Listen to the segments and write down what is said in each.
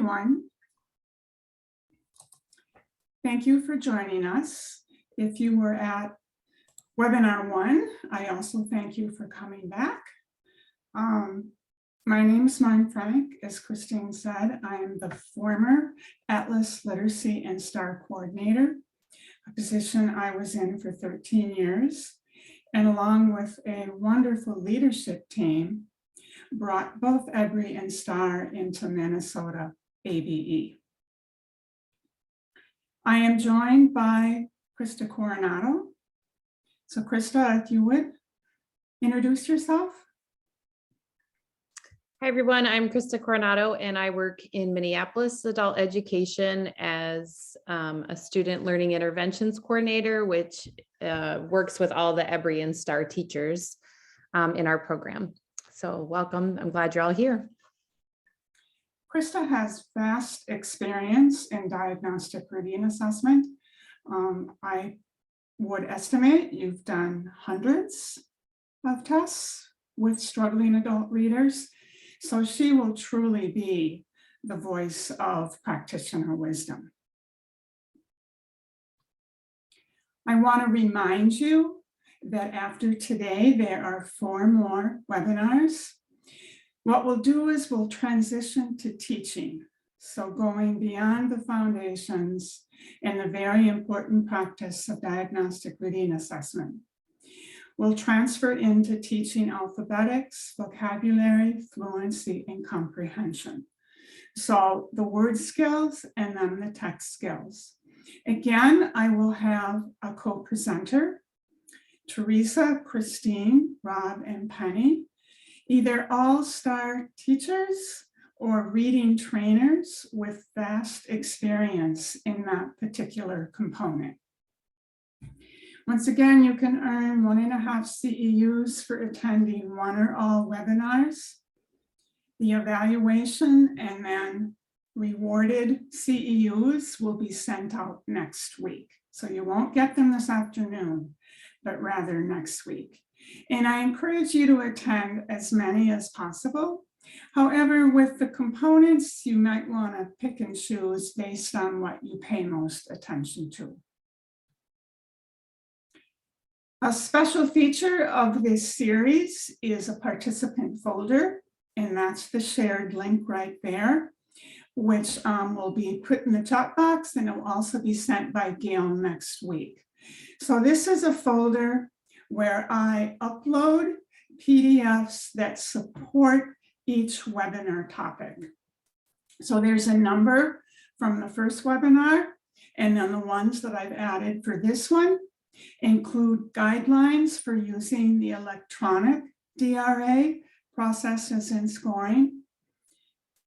everyone. Thank you for joining us. If you were at webinar 1, I also thank you for coming back. My name is Marn, as Christine said. I am the former Atlas Literacy and STAR Coordinator, a position I was in for 13 years, and along with a wonderful leadership team, brought both EBRI and STAR into Minnesota ABE. I am joined by Krista Coronado. So Krista, if you would introduce yourself. Hi everyone, I'm Krista Coronado and I work in Minneapolis adult education as a student learning interventions coordinator, which works with all the EBRI and STAR teachers in our program. So welcome, I'm glad you're all here. Krista has vast experience in diagnostic reading assessment. I would estimate you've done hundreds of tests with struggling adult readers. So she will truly be the voice of practitioner wisdom. I want to remind you that after today, there are 4 more webinars. What we'll do is we'll transition to teaching. So going beyond the foundations and the very important practice of diagnostic reading assessment. We'll transfer into teaching alphabetics, vocabulary, fluency, and comprehension. So the word skills and then the text skills. Again, I will have a co-presenter, Teresa, Christine, Rob, and Penny, either all-STAR teachers or reading trainers with vast experience in that particular component. Once again, you can earn 1.5 CEUs for attending 1 or all webinars. The evaluation and then rewarded CEUs will be sent out next week. So you won't get them this afternoon, but rather next week. And I encourage you to attend as many as possible. However, with the components, you might want to pick and choose based on what you pay most attention to. A special feature of this series is a participant folder, and that's the shared link right there, which will be put in the chat box, and it will also be sent by Gail next week. So this is a folder where I upload PDFs that support each webinar topic. So there's a number from the first webinar, and then the ones that I've added for this one include guidelines for using the electronic DRA processes and scoring,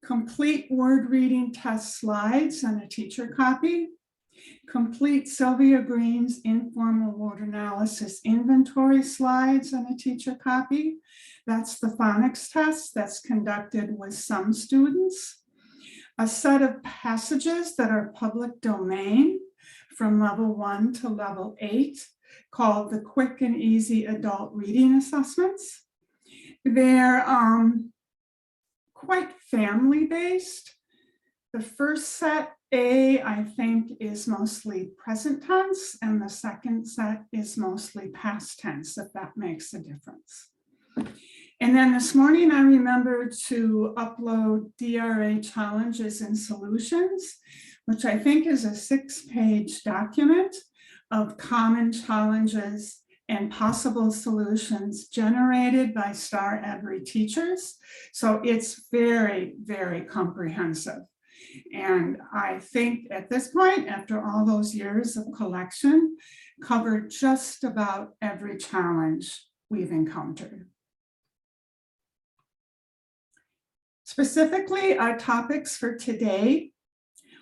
complete word reading test slides and a teacher copy, complete Sylvia Green's informal word analysis inventory slides and a teacher copy. That's the phonics test that's conducted with some students. A set of passages that are public domain from level 1 to level 8 called the Quick and Easy Adult Reading Assessments. They're quite family-based. The first set, I think, is mostly present tense, and the second set is mostly past tense, if that makes a difference. And then this morning, I remembered to upload DRA challenges and solutions, which I think is a 6-page document of common challenges and possible solutions generated by STAR EBRI teachers. So it's very, very comprehensive. And I think at this point, after all those years of collection, covered just about every challenge we've encountered. Specifically, our topics for today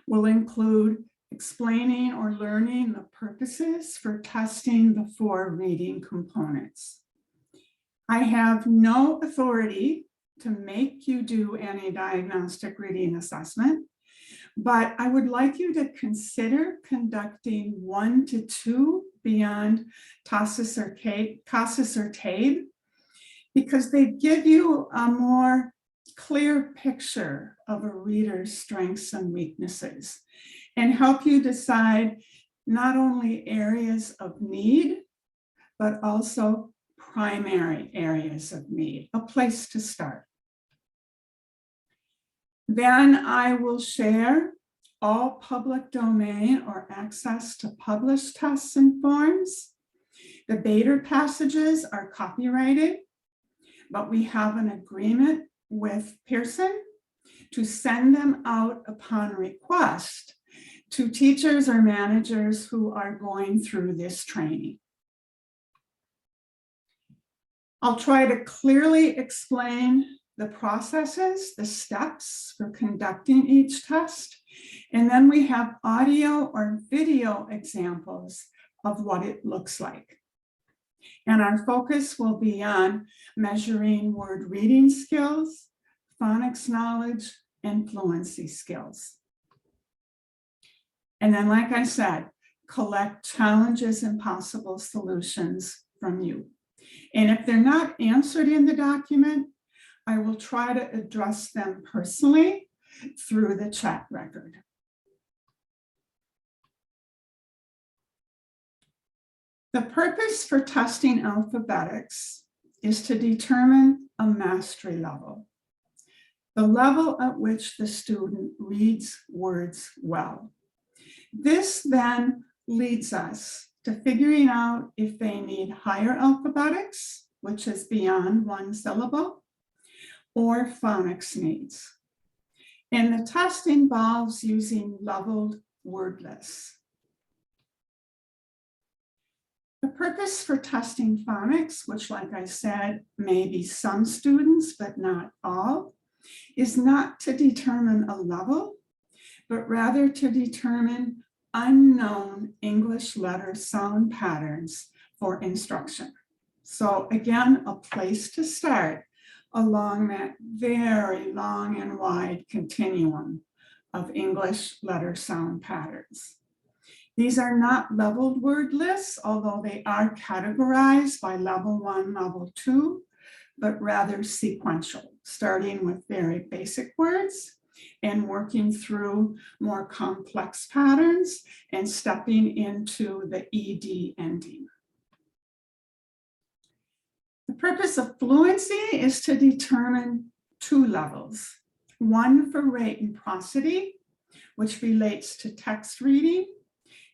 will include explaining or learning the purposes for testing the 4 reading components. I have no authority to make you do any diagnostic reading assessment, but I would like you to consider conducting 1 to 2 beyond CASAS or TABE, because they give you a more clear picture of a reader's strengths and weaknesses and help you decide not only areas of need, but also primary areas of need, a place to start. Then I will share all public domain or access to published tests and forms. The beta passages are copyrighted, but we have an agreement with Pearson to send them out upon request to teachers or managers who are going through this training. I'll try to clearly explain the processes, the steps for conducting each test, and then we have audio or video examples of what it looks like. And our focus will be on measuring word reading skills, phonics knowledge, and fluency skills. And then, like I said, collect challenges and possible solutions from you. And if they're not answered in the document, I will try to address them personally through the chat record. The purpose for testing alphabetics is to determine a mastery level, the level at which the student reads words well. This then leads us to figuring out if they need higher alphabetics, which is beyond one syllable, or phonics needs. And the test involves using leveled word lists. The purpose for testing phonics, which, like I said, may be some students, but not all, is not to determine a level, but rather to determine unknown English letter sound patterns for instruction. So again, a place to start along that very long and wide continuum of English letter sound patterns. These are not leveled word lists, although they are categorized by level 1, level 2, but rather sequential, starting with very basic words and working through more complex patterns and stepping into the ED ending. The purpose of fluency is to determine two levels, one for rate and prosody, which relates to text reading,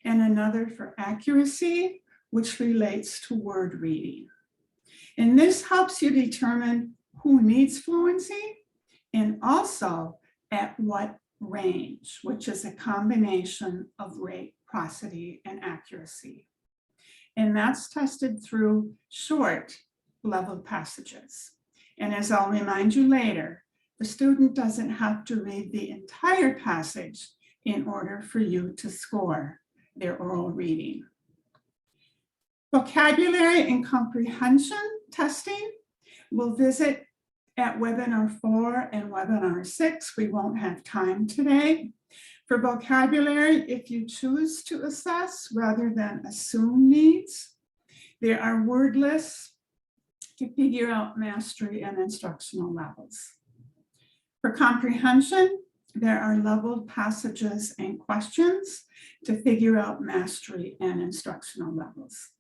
and another for accuracy, which relates to word reading. And this helps you determine who needs fluency and also at what range, which is a combination of rate, prosody, and accuracy. And that's tested through short leveled passages. And as I'll remind you later, the student doesn't have to read the entire passage in order for you to score their oral reading. Vocabulary and comprehension testing we'll visit at webinar 4 and webinar 6. We won't have time today. For vocabulary, if you choose to assess rather than assume needs, there are word lists to figure out mastery and instructional levels. For comprehension, there are leveled passages and questions to figure out mastery and instructional levels.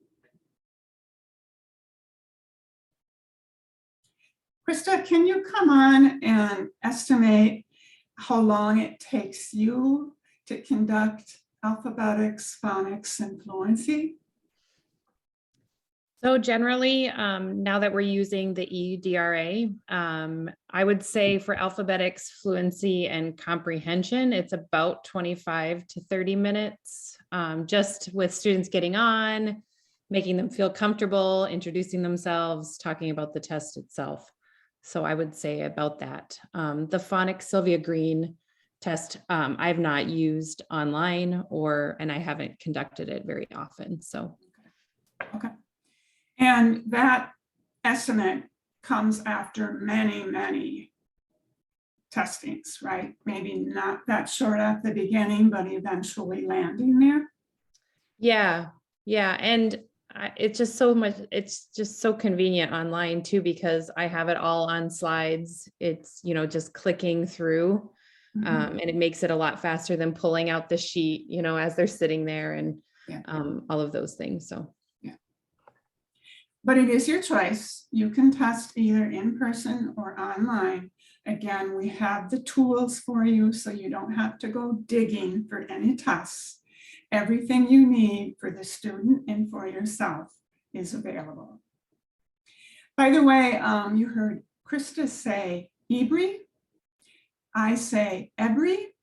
Krista, can you come on and estimate how long it takes you to conduct alphabetics, phonics, and fluency? So generally, now that we're using the EBRI, I would say for alphabetics, fluency, and comprehension, it's about 25 to 30 minutes, just with students getting on, making them feel comfortable, introducing themselves, talking about the test itself. So I would say about that. The phonics Sylvia Green test, I've not used online and I haven't conducted it very often, so. Okay. And that estimate comes after many, many testings, right? Maybe not that short at the beginning, but eventually landing there. Yeah. And it's just so much, it's just so convenient online too, because I have it all on slides. It's, just clicking through. And it makes it a lot faster than pulling out the sheet, as they're sitting there and Yeah. all of those things. So. But it is your choice. You can test either in person or online. Again, we have the tools for you, so you don't have to go digging for any tests. Everything you need for the student and for yourself is available. By the way, you heard Krista say EBRI. I say EBRI,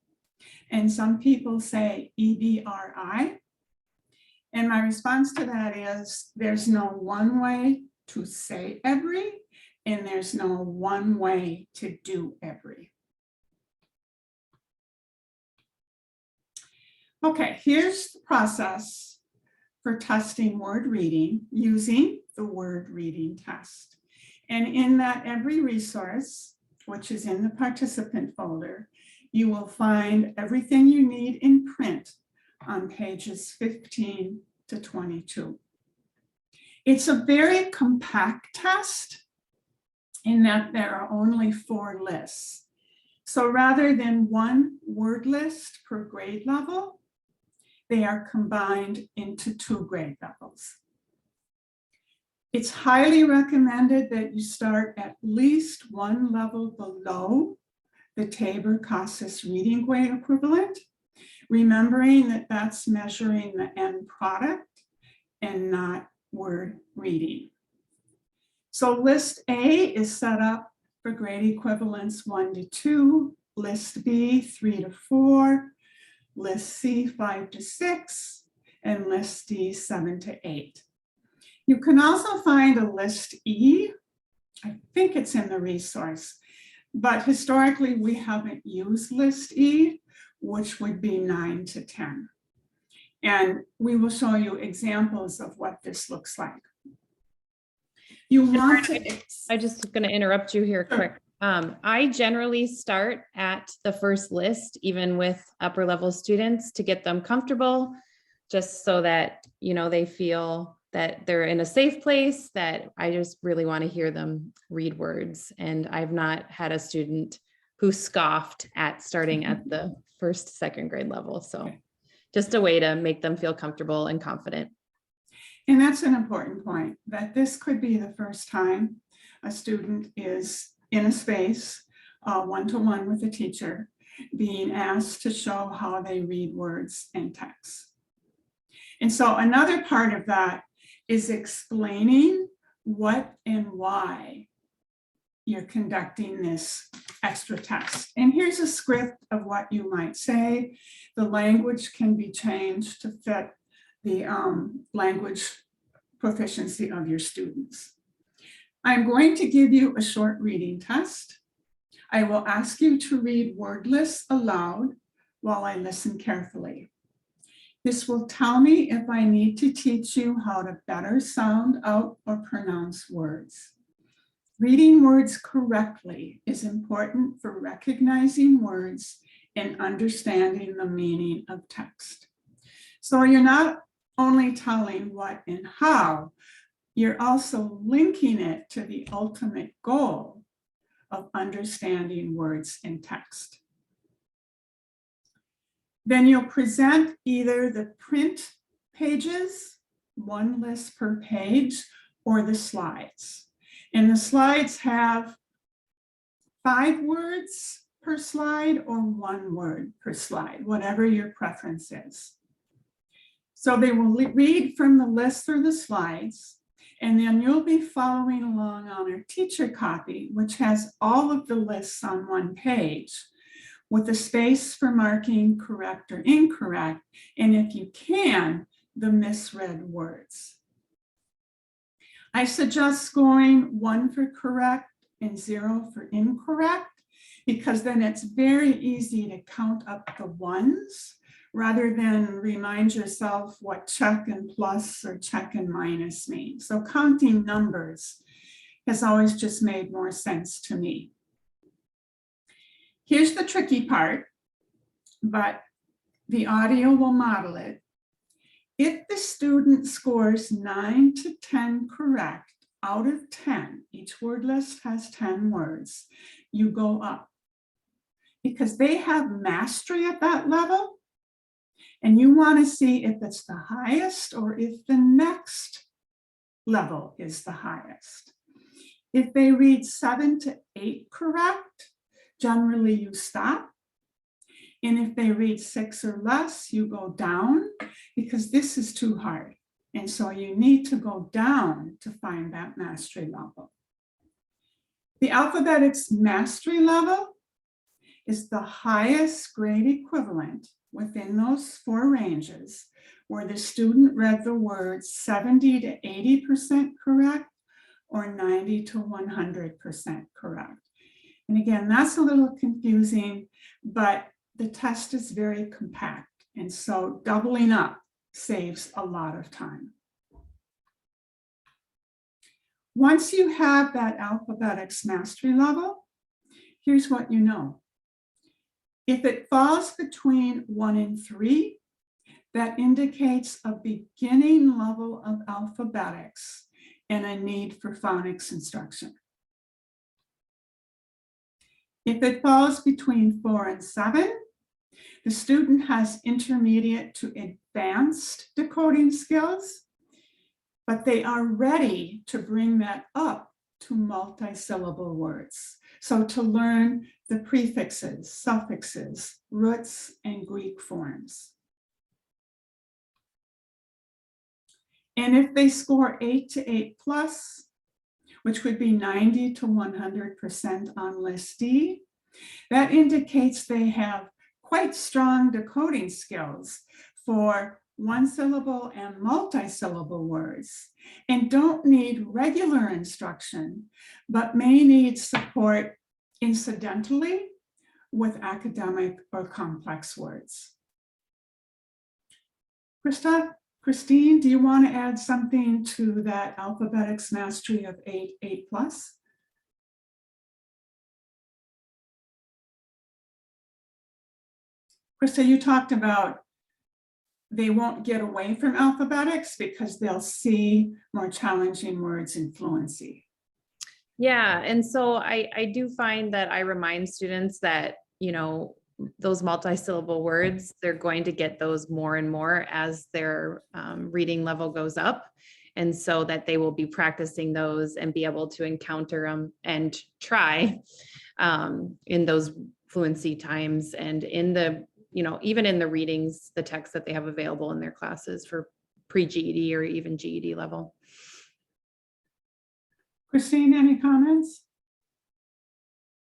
and some people say EBRI. And my response to that is there's no one way to say EBRI, and there's no one way to do EBRI. Okay, here's the process for testing word reading using the word reading test. And in that EBRI resource, which is in the participant folder, you will find everything you need in print on pages 15 to 22. It's a very compact test in that there are only 4 lists. So rather than one word list per grade level, they are combined into 2 grade levels. It's highly recommended that you start at least 1 level below the Tabor-Casas reading grade equivalent, remembering that that's measuring the end product and not word reading. So list A is set up for grade equivalents 1 to 2, list B 3 to 4, list C 5 to 6, and list D 7 to 8. You can also find a list E. I think it's in the resource, but historically we haven't used list E, which would be 9 to 10. And we will show you examples of what this looks like. You want to... I'm just going to interrupt you here quick. I generally start at the first list, even with upper level students, to get them comfortable, just so that, they feel that they're in a safe place, that I just really want to hear them read words. And I've not had a student who scoffed at starting at the first, second grade level. So just a way to make them feel comfortable and confident. And that's an important point, that this could be the first time a student is in a space one-to-one with a teacher, being asked to show how they read words and text. And so another part of that is explaining what and why you're conducting this extra test. And here's a script of what you might say. The language can be changed to fit the language proficiency of your students. I'm going to give you a short reading test. I will ask you to read word lists aloud while I listen carefully. This will tell me if I need to teach you how to better sound out or pronounce words. Reading words correctly is important for recognizing words and understanding the meaning of text. So you're not only telling what and how, you're also linking it to the ultimate goal of understanding words in text. Then you'll present either the print pages, 1 list per page, or the slides. And the slides have 5 words per slide or 1 word per slide, whatever your preference is. So they will read from the list or the slides, and then you'll be following along on our teacher copy, which has all of the lists on 1 page, with a space for marking correct or incorrect, and if you can, the misread words. I suggest scoring 1 for correct and 0 for incorrect, because then it's very easy to count up the ones rather than remind yourself what check and plus or check and minus mean. So counting numbers has always just made more sense to me. Here's the tricky part, but the audio will model it. If the student scores 9 to 10 correct out of 10, each word list has 10 words, you go up. Because they have mastery at that level, and you want to see if it's the highest or if the next level is the highest. If they read 7 to 8 correct, generally you stop. And if they read 6 or less, you go down, because this is too hard. And so you need to go down to find that mastery level. The alphabetics mastery level is the highest grade equivalent within those 4 ranges where the student read the words 70 to 80% correct or 90 to 100% correct. And again, that's a little confusing, but the test is very compact. And so doubling up saves a lot of time. Once you have that alphabetics mastery level, here's what you know. If it falls between 1 and 3, that indicates a beginning level of alphabetics and a need for phonics instruction. If it falls between 4 and 7, the student has intermediate to advanced decoding skills, but they are ready to bring that up to multi-syllable words. So to learn the prefixes, suffixes, roots, and Greek forms. And if they score 8 to 8 plus, which would be 90 to 100% on list D, that indicates they have quite strong decoding skills for 1-syllable and multi-syllable words, and don't need regular instruction, but may need support incidentally with academic or complex words. Christine, do you want to add something to that alphabetics mastery of 8 plus? Krista, you talked about they won't get away from alphabetics because they'll see more challenging words in fluency. Yeah, and so I do find that I remind students that, you know, those multi-syllable words, they're going to get those more and more as their reading level goes up. And so that they will be practicing those and be able to encounter them and try in those fluency times and in the, you know, even in the readings, the text that they have available in their classes for pre-GED or even GED level. Christine, any comments?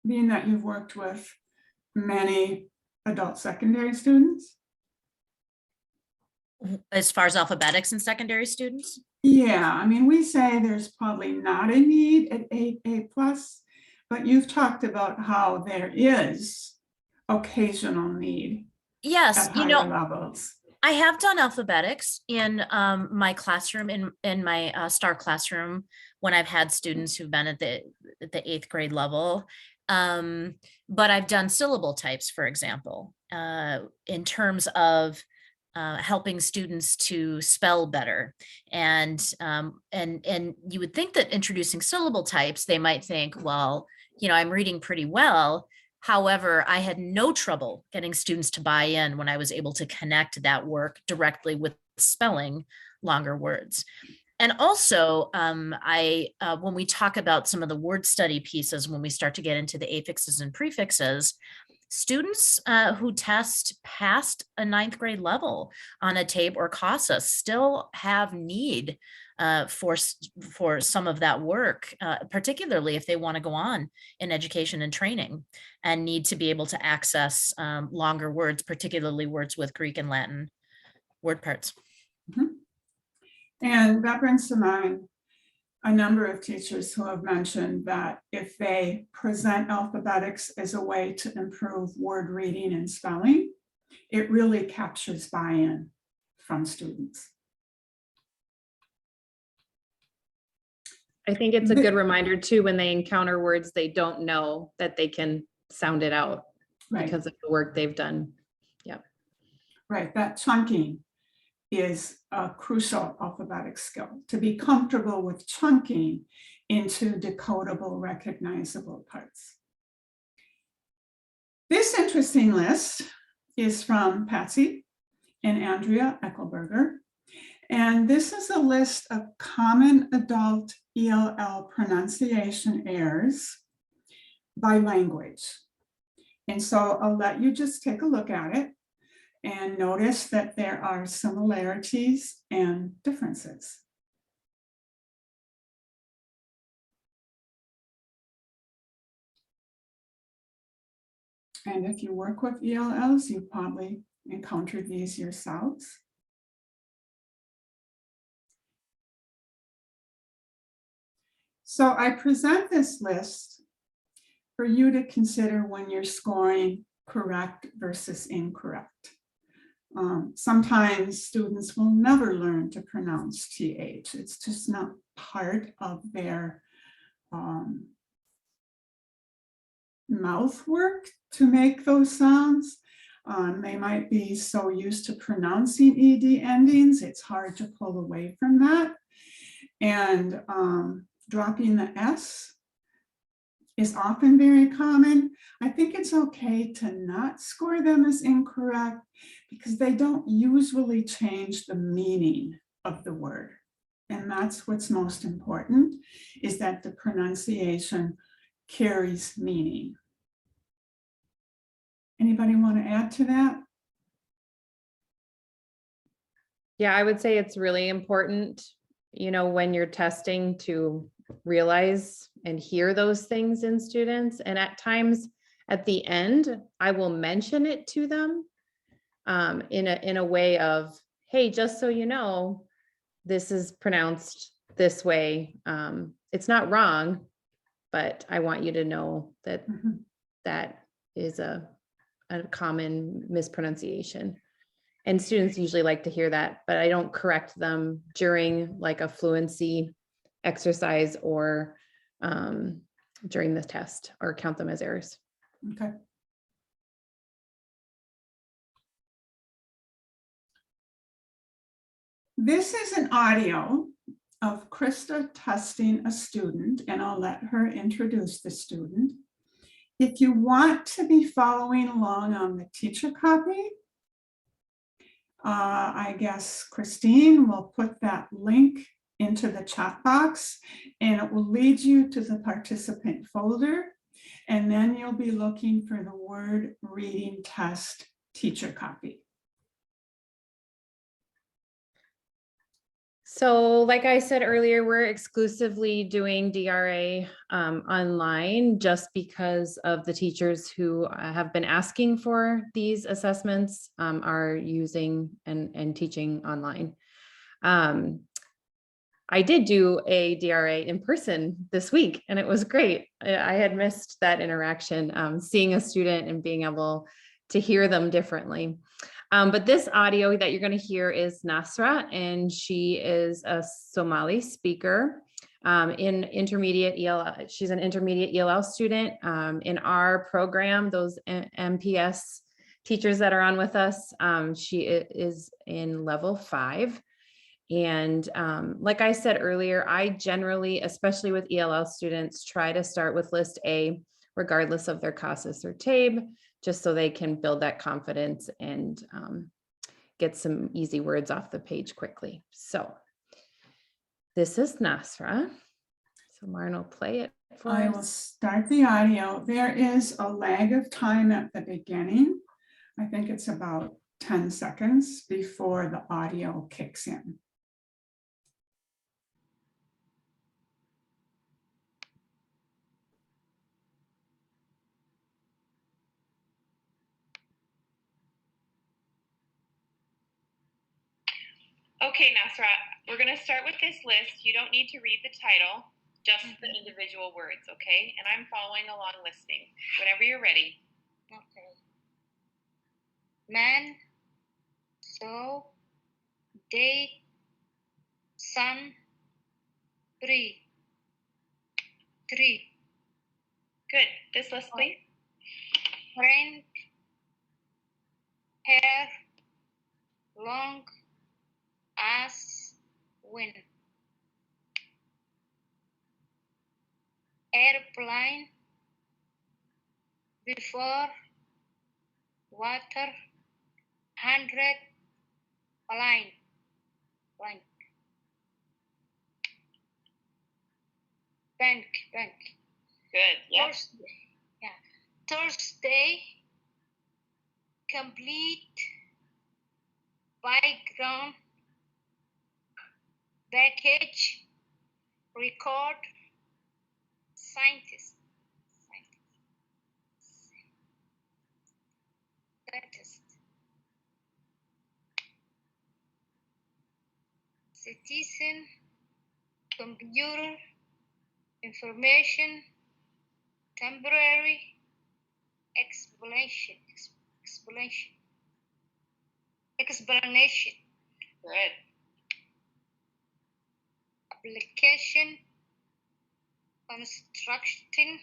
Being that you've worked with many adult secondary students? As far as alphabetics and secondary students? Yeah, I mean, we say there's probably not a need at 8 plus, but you've talked about how there is occasional need. Yes, at you higher know, levels. I have done alphabetics in my classroom, in my STAR classroom, when I've had students who've been at the 8th grade level. But I've done syllable types, for example, in terms of helping students to spell better. And you would think that introducing syllable types, they might think, well, you know, I'm reading pretty well. However, I had no trouble getting students to buy in when I was able to connect that work directly with spelling longer words. And also, when we talk about some of the word study pieces, when we start to get into the affixes and prefixes, students who test past a 9th grade level on a TABE or CASA still have need for some of that work, particularly if they want to go on in education and training and need to be able to access longer words, particularly words with Greek and Latin word parts. Mm-hmm. And that brings to mind a number of teachers who have mentioned that if they present alphabetics as a way to improve word reading and spelling, it really captures buy-in from students. I think it's a good reminder too, when they encounter words they don't know, that they can sound it out because of the work they've done. Yeah. Right, that chunking. is a crucial alphabetic skill, to be comfortable with chunking into decodable, recognizable parts. This interesting list is from Patsy and Andrea Eckelberger. And this is a list of common adult ELL pronunciation errors by language. And so I'll let you just take a look at it and notice that there are similarities and differences. And if you work with ELLs, you probably encountered these yourselves. So I present this list for you to consider when you're scoring correct versus incorrect. Sometimes students will never learn to pronounce TH. It's just not part of their mouth work to make those sounds. They might be so used to pronouncing ED endings, it's hard to pull away from that. And dropping the S is often very common. I think it's okay to not score them as incorrect because they don't usually change the meaning of the word. And that's what's most important, is that the pronunciation carries meaning. Anybody want to add to that? Yeah, I would say it's really important, you know, when you're testing to realize and hear those things in students. And at times at the end, I will mention it to them in a way of, hey, just so you know, this is pronounced this way. It's not wrong, but I want you to know that that is a common mispronunciation. And students usually like to hear that, but I don't correct them during like a fluency exercise or during the test or count them as errors. Okay. This is an audio of Krista testing a student, and I'll let her introduce the student. If you want to be following along on the teacher copy, I guess Christine will put that link into the chat box and it will lead you to the participant folder. And then you'll be looking for the word reading test teacher copy. So like I said earlier, we're exclusively doing DRA online just because of the teachers who have been asking for these assessments are using and teaching online. I did do a DRA in person this week and it was great. I had missed that interaction, seeing a student and being able to hear them differently. But this audio that you're going to hear is Nasra, and she is a Somali speaker in intermediate ELL. She's an intermediate ELL student in our program. Those MPS teachers that are on with us, she is in level 5. And like I said earlier, I generally, especially with ELL students, try to start with list A, regardless of their CASAS or TABE, just so they can build that confidence and get some easy words off the page quickly. So this is Nasra. So Marn will play it for us. I will start the audio. There is a lag of time at the beginning. I think it's about 10 seconds before the audio kicks in. Okay, Nasra, we're going to start with this list. You don't need to read the title, just the individual words, okay? And I'm following along listening. Whenever you're ready. Okay. Man, so, day, sun, tree. Good. This list, please. Rain, hair, long, before, water, 100, blank, blank. Bank. Good. Yeah. Thursday, complete background package, record, scientist. Citizen, computer, information, temporary, explanation. Good. Application, construction,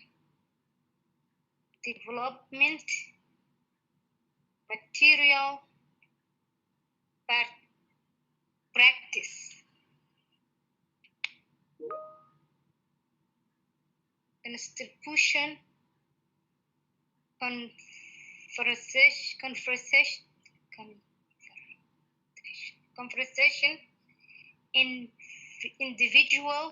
development, material, practice. Institution, conversation, individual,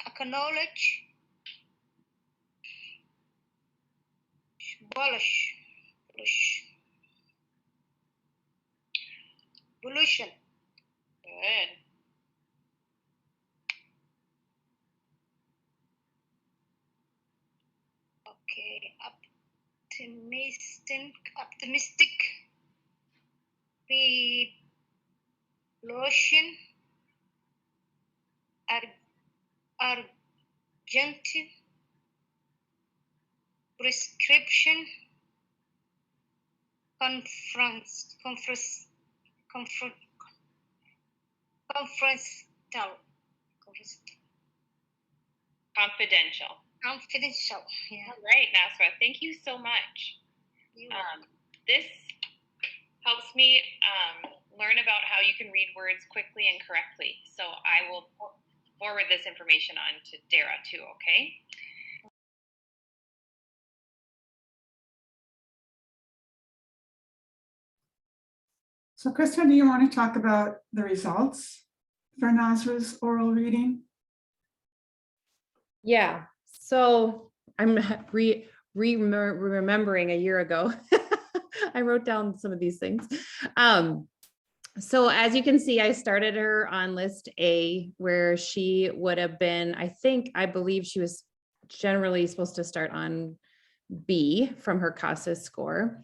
acknowledge, pollution. Good. Okay, optimistic, lotion, urgent, prescription, conference, confidential. Yeah. All right, Nasra, thank you so much. This helps me learn about how you can read words quickly and correctly. So I will forward this information on to Dara too, okay? So Krista, do you want to talk about the results for Nasra's oral reading? Yeah, so I'm remembering a year ago. I wrote down some of these things. So as you can see, I started her on list A, where she would have been, I believe she was generally supposed to start on B from her CASA score.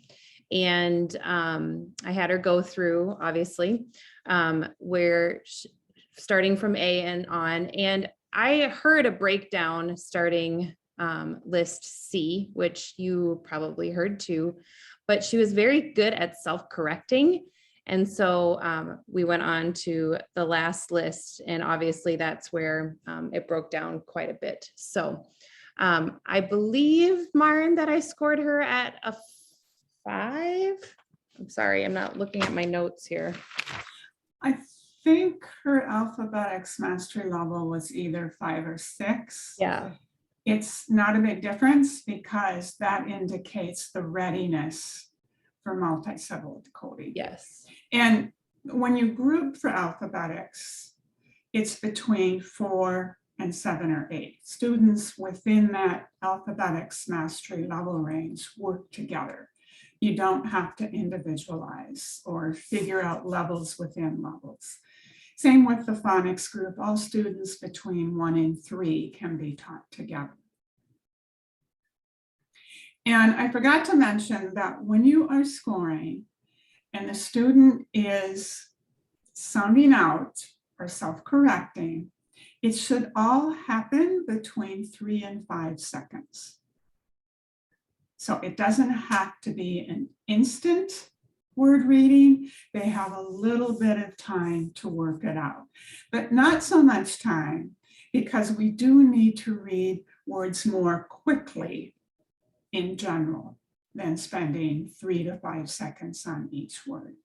And I had her go through, obviously, starting from A and on. And I heard a breakdown starting list C, which you probably heard too, but she was very good at self-correcting. And so we went on to the last list, and obviously that's where it broke down quite a bit. So I believe, Marn, that I scored her at a 5. I'm sorry, I'm not looking at my notes here. I think her alphabetics mastery level was either 5 or 6. Yeah. It's not a big difference because that indicates the readiness for multi-syllable decoding. Yes. And when you group for alphabetics, it's between 4 and 7 or 8. Students within that alphabetics mastery level range work together. You don't have to individualize or figure out levels within levels. Same with the phonics group. All students between 1 and 3 can be taught together. And I forgot to mention that when you are scoring and the student is sounding out or self-correcting, it should all happen between 3 and 5 seconds. So it doesn't have to be an instant word reading. They have a little bit of time to work it out, but not so much time because we do need to read words more quickly in general than spending 3 to 5 seconds on each word.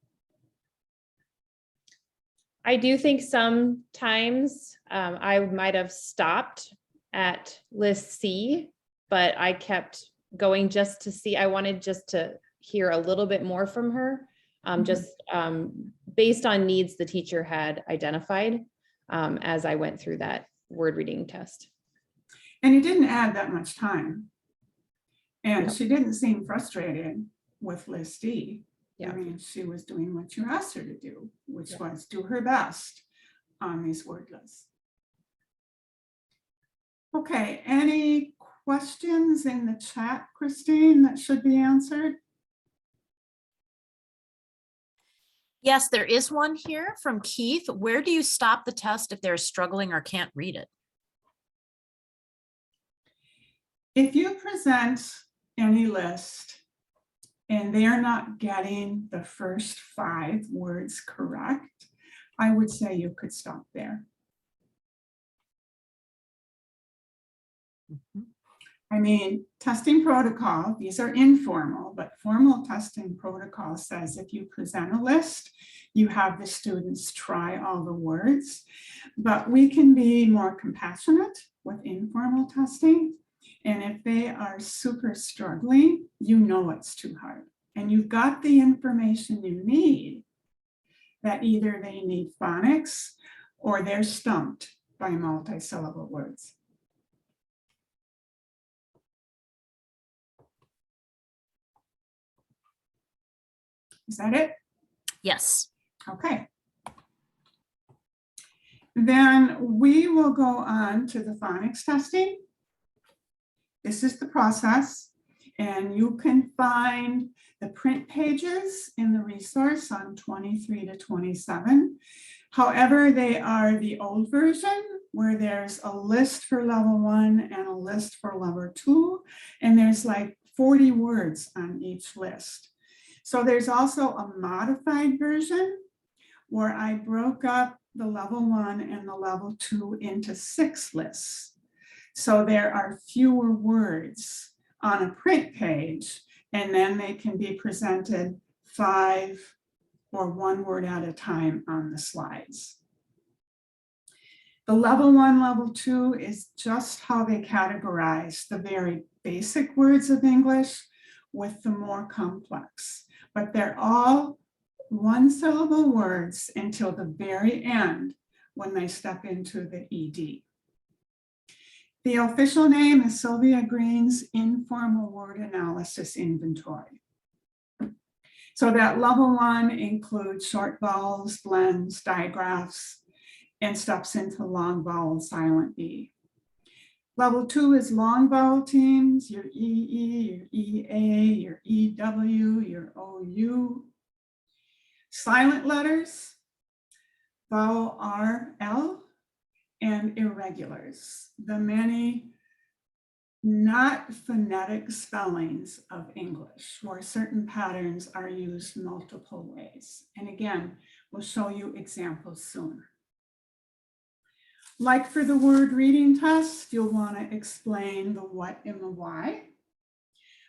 I do think sometimes I might have stopped at list C, but I kept going just to see. I wanted just to hear a little bit more from her, just based on needs the teacher had identified as I went through that word reading test. And you didn't add that much time. And Yep. she didn't seem frustrated with list D. Yeah. I mean, she was doing what you asked her to do, which Yeah. was do her best on these word lists. Okay, any questions in the chat, Christine, that should be answered? Yes, there is one here from Keith. Where do you stop the test if they're struggling or can't read it? If you present any list and they're not getting the first 5 words correct, I would say you could stop there. I mean, testing protocol, these are informal, but formal testing protocol says if you present a list, you have the students try all the words, but we can be more compassionate with informal testing. And if they are super struggling, you know it's too hard. And you've got the information you need that either they need phonics or they're stumped by multi-syllable words. Is that it? Yes. Okay. Then we will go on to the phonics testing. This is the process, and you can find the print pages in the resource on 23 to 27. However, they are the old version where there's a list for level 1 and a list for level 2, and there's like 40 words on each list. So there's also a modified version where I broke up the level 1 and the level 2 into 6 lists. So there are fewer words on a print page, and then they can be presented 5 or 1 word at a time on the slides. The level 1, level 2 is just how they categorize the very basic words of English with the more complex, but they're all 1-syllable words until the very end when they step into the ED. The official name is Sylvia Green's Informal Word Analysis Inventory. So that level 1 includes short vowels, blends, digraphs, and steps into long vowel silent E. Level 2 is long vowel teams, your EE, your EA, your EW, your OU. Silent letters, vowel R, L, and irregulars, the many not phonetic spellings of English where certain patterns are used multiple ways. And again, we'll show you examples soon. Like for the word reading test, you'll want to explain the what and the why.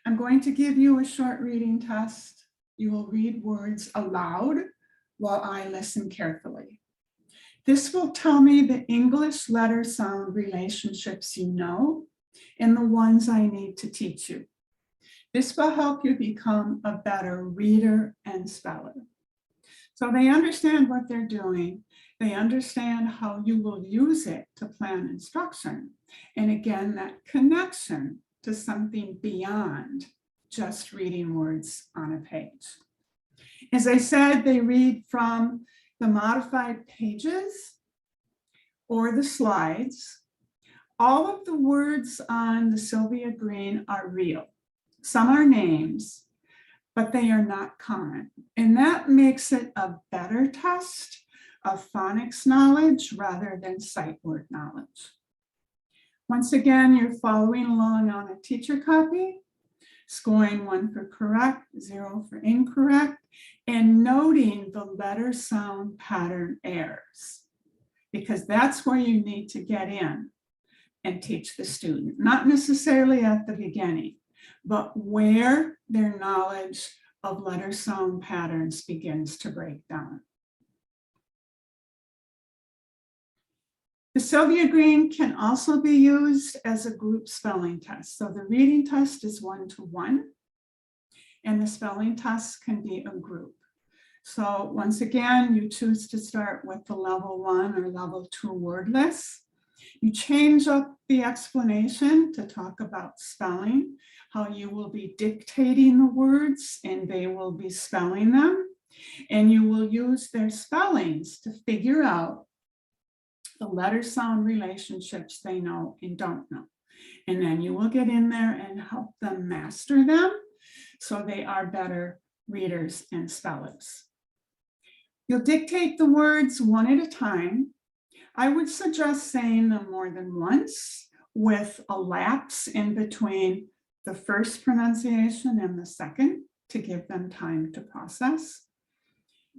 I'm going to give you a short reading test. You will read words aloud while I listen carefully. This will tell me the English letter sound relationships you know and the ones I need to teach you. This will help you become a better reader and speller. So they understand what they're doing. They understand how you will use it to plan instruction. And again, that connection to something beyond just reading words on a page. As I said, they read from the modified pages or the slides. All of the words on the Sylvia Green are real. Some are names, but they are not common. And that makes it a better test of phonics knowledge rather than sight word knowledge. Once again, you're following along on a teacher copy, scoring 1 for correct, 0 for incorrect, and noting the letter sound pattern errors, because that's where you need to get in and teach the student, not necessarily at the beginning, but where their knowledge of letter sound patterns begins to break down. The Sylvia Green can also be used as a group spelling test. So the reading test is 1-to-1, and the spelling test can be a group. So once again, you choose to start with the level 1 or level 2 word list. You change up the explanation to talk about spelling, how you will be dictating the words and they will be spelling them. And you will use their spellings to figure out the letter sound relationships they know and don't know. And then you will get in there and help them master them so they are better readers and spellers. You'll dictate the words one at a time. I would suggest saying them more than once with a lapse in between the first pronunciation and the second to give them time to process.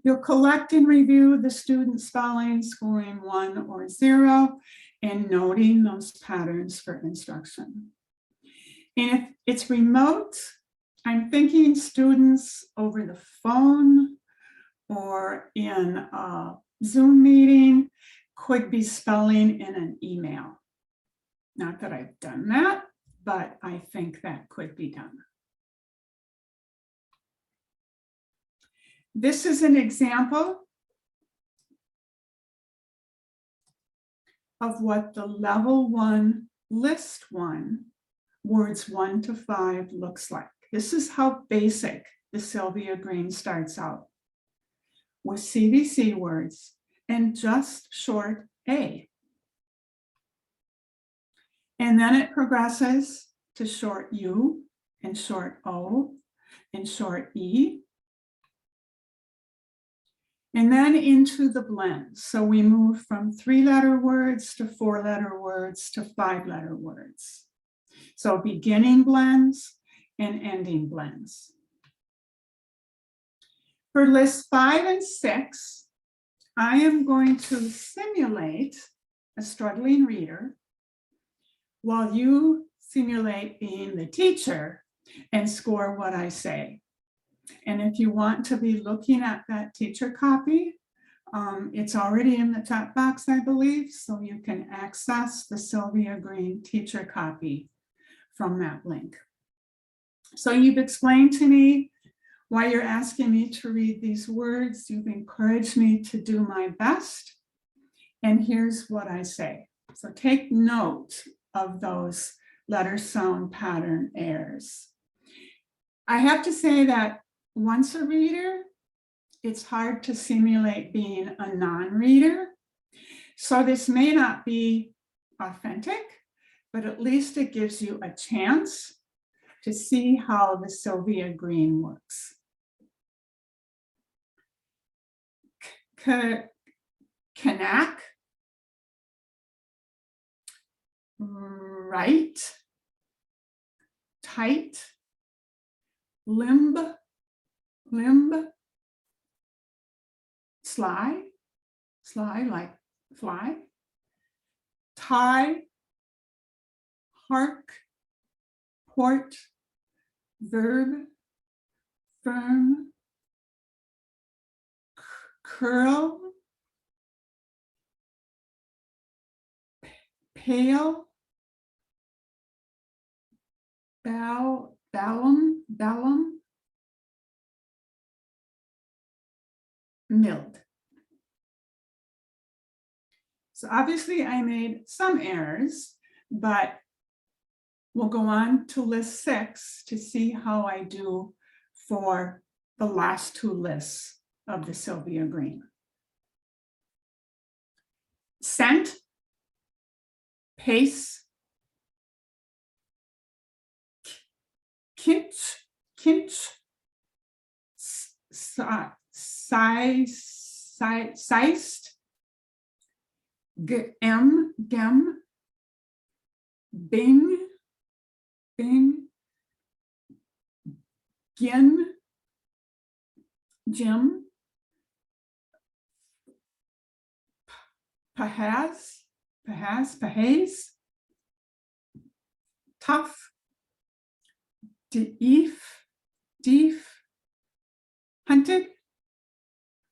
You'll collect and review the student spelling, scoring 1 or 0, and noting those patterns for instruction. And if it's remote, I'm thinking students over the phone or in a Zoom meeting could be spelling in an email. Not that I've done that, but I think that could be done. This is an example of what the level 1, list 1, words 1-5 looks like. This is how basic the Sylvia Green starts out, with CVC words and just short A. And then it progresses to short U and short O and short E. And then into the blends. So we move from 3-letter words to 4-letter words to 5-letter words. So beginning blends and ending blends. For lists 5 and 6, I am going to simulate a struggling reader while you simulate being the teacher and score what I say. And if you want to be looking at that teacher copy, it's already in the chat box, I believe, so you can access the Sylvia Green teacher copy from that link. So you've explained to me why you're asking me to read these words. You've encouraged me to do my best. And here's what I say. So take note of those letter sound pattern errors. I have to say that once a reader, it's hard to simulate being a non-reader. So this may not be authentic, but at least it gives you a chance to see how the Sylvia Green works. Connect, right, tight, limb, sly like fly, tie, hark, port, verb, firm, curl, pale, bellum, milled. So obviously I made some errors, but we'll go on to list 6 to see how I do for the last 2 lists of the Sylvia Green. Scent, pace, kinch, sized, gem, bing, gin, Jim, Pahaz, tough, deef, hunted,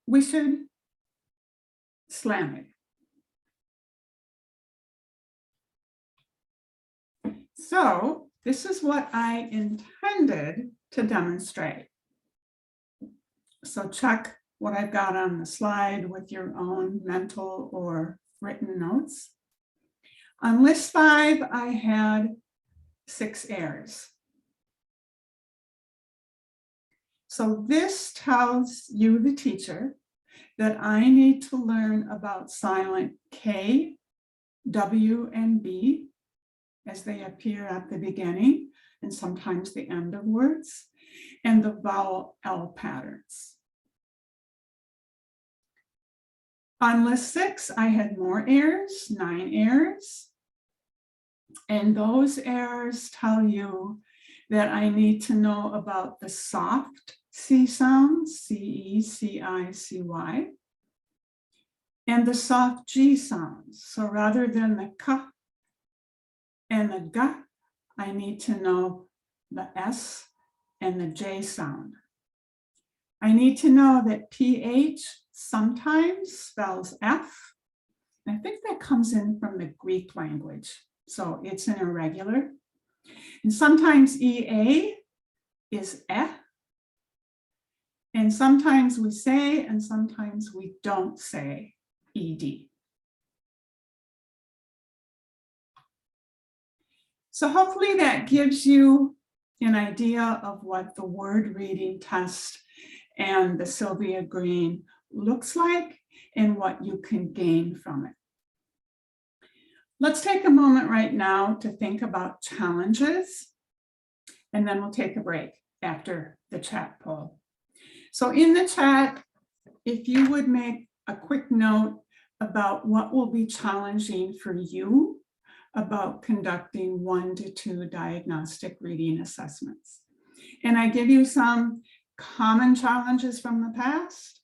wished, slammed. So this is what I intended to demonstrate. So check what I've got on the slide with your own mental or written notes. On list 5, I had 6 errors. So this tells you, the teacher, that I need to learn about silent K, W, and B as they appear at the beginning and sometimes the end of words, and the vowel L patterns. On list 6, I had more errors, 9 errors. And those errors tell you that I need to know about the soft C sounds, C-E, C-I, C-Y, and the soft G sounds. So rather than the K and the G, I need to know the S and the J sound. I need to know that PH sometimes spells F. I think that comes in from the Greek language. So it's an irregular. And sometimes EA is eh. And sometimes we say, and sometimes we don't say ED. So hopefully that gives you an idea of what the word reading test and the Sylvia Green looks like and what you can gain from it. Let's take a moment right now to think about challenges, and then we'll take a break after the chat poll. So in the chat, if you would make a quick note about what will be challenging for you about conducting 1 to 2 diagnostic reading assessments. And I give you some common challenges from the past.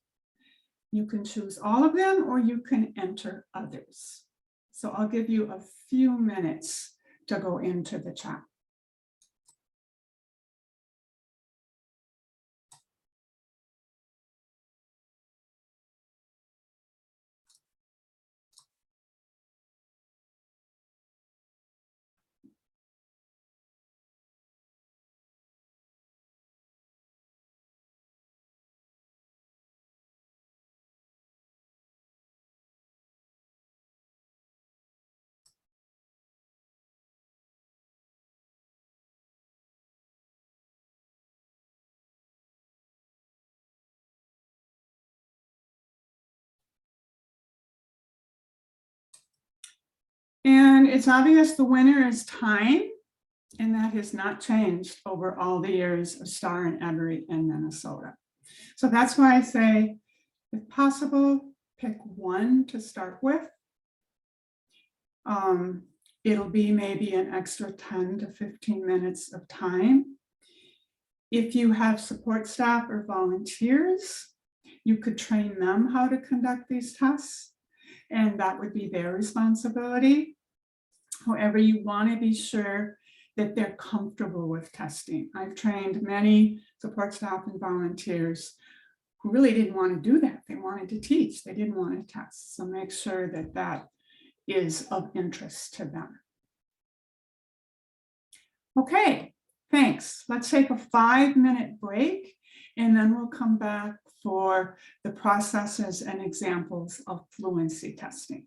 You can choose all of them or you can enter others. So I'll give you a few minutes to go into the chat. And it's obvious the winner is time, and that has not changed over all the years of STAR and EBRI in Minnesota. So that's why I say, if possible, pick one to start with. It'll be maybe an extra 10 to 15 minutes of time. If you have support staff or volunteers, you could train them how to conduct these tests, and that would be their responsibility. However, you want to be sure that they're comfortable with testing. I've trained many support staff and volunteers who really didn't want to do that. They wanted to teach, they didn't want to test. So make sure that that is of interest to them. Okay, thanks. Let's take a 5-minute break, and then we'll come back for the processes and examples of fluency testing.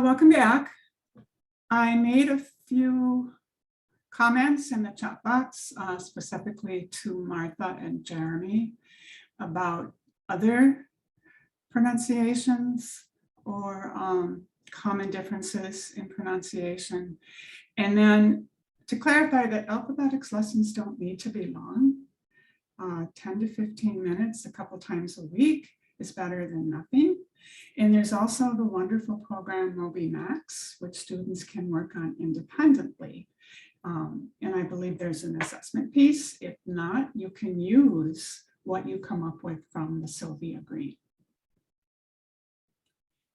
Welcome back. I made a few comments in the chat box, specifically to Martha and Jeremy, about other pronunciations or common differences in pronunciation. And then to clarify that alphabetics lessons don't need to be long. 10 to 15 minutes a couple times a week is better than nothing. And there's also the wonderful program Moby Max, which students can work on independently. And I believe there's an assessment piece. If not, you can use what you come up with from the Sylvia Green.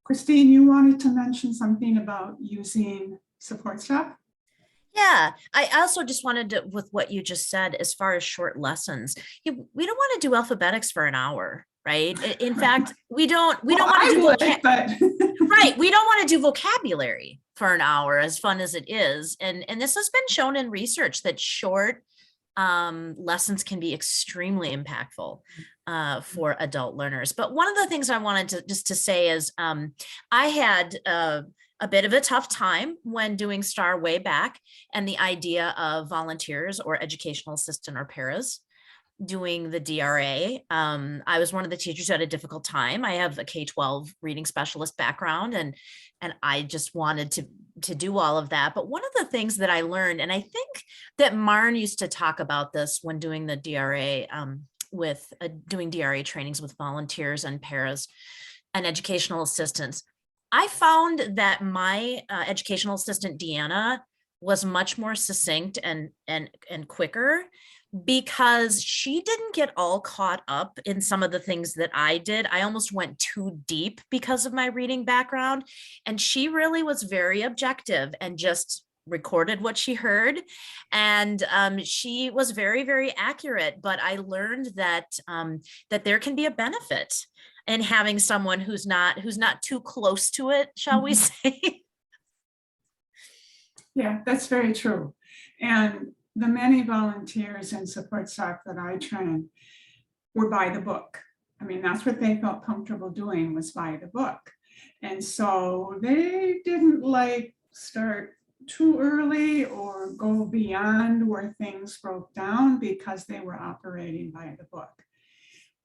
Christine, you wanted to mention something about using support staff? Yeah, I also just wanted to, with what you just said, as far as short lessons, we don't want to do alphabetics for an hour, right? In fact, we don't want to do right. We don't want to do vocabulary for an hour, as fun as it is. And this has been shown in research that short lessons can be extremely impactful for adult learners. But one of the things I wanted to say is I had a bit of a tough time when doing STAR way back, and the idea of volunteers or educational assistant or paras doing the DRA. I was one of the teachers who had a difficult time. I have a K-12 reading specialist background, and I just wanted to do all of that. But one of the things that I learned, and I think that Marn used to talk about this when doing the DRA, with doing DRA trainings with volunteers and paras and educational assistants, I found that my educational assistant, Deanna, was much more succinct and quicker, because she didn't get all caught up in some of the things that I did. I almost went too deep because of my reading background. And she really was very objective and just recorded what she heard. And she was very, very accurate. But I learned that that there can be a benefit in having someone who's not too close to it, shall we say. Yeah, that's very true. And the many volunteers and support staff that I trained were by the book. I mean, that's what they felt comfortable doing, was by the book. And so they didn't start too early or go beyond where things broke down, because they were operating by the book.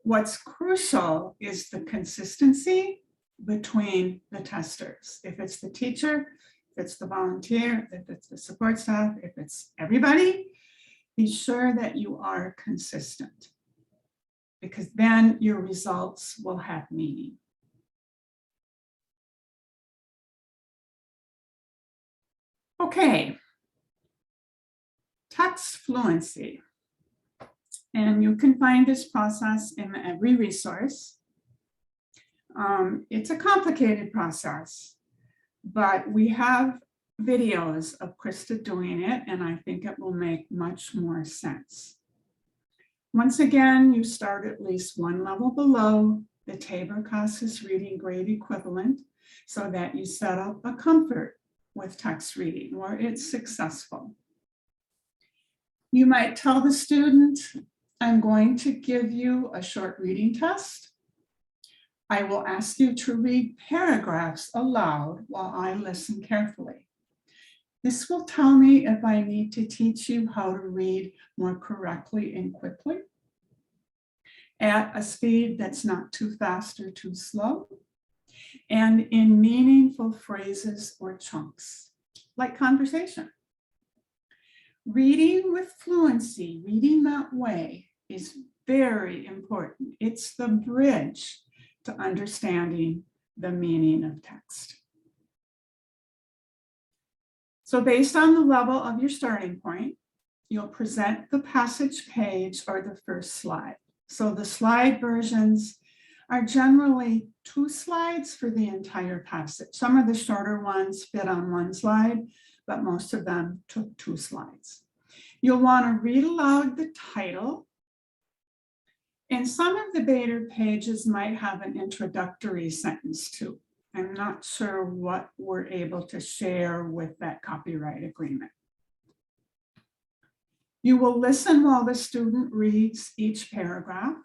What's crucial is the consistency between the testers. If it's the teacher, if it's the volunteer, if it's the support staff, if it's everybody, be sure that you are consistent, because then your results will have meaning. Okay, text fluency. And you can find this process in the EBRI resource. It's a complicated process, but we have videos of Krista doing it, and I think it will make much more sense. Once again, you start at least one level below the Tabor-Casas reading grade equivalent, so that you set up a comfort with text reading where it's successful. You might tell the student, I'm going to give you a short reading test. I will ask you to read paragraphs aloud while I listen carefully. This will tell me if I need to teach you how to read more correctly and quickly, at a speed that's not too fast or too slow, and in meaningful phrases or chunks, like conversation. Reading with fluency, reading that way, is very important. It's the bridge to understanding the meaning of text. So based on the level of your starting point, you'll present the passage page or the first slide. So the slide versions are generally 2 slides for the entire passage. Some of the shorter ones fit on 1 slide, but most of them took 2 slides. You'll want to read aloud the title, and some of the beta pages might have an introductory sentence too. I'm not sure what we're able to share with that copyright agreement. You will listen while the student reads each paragraph.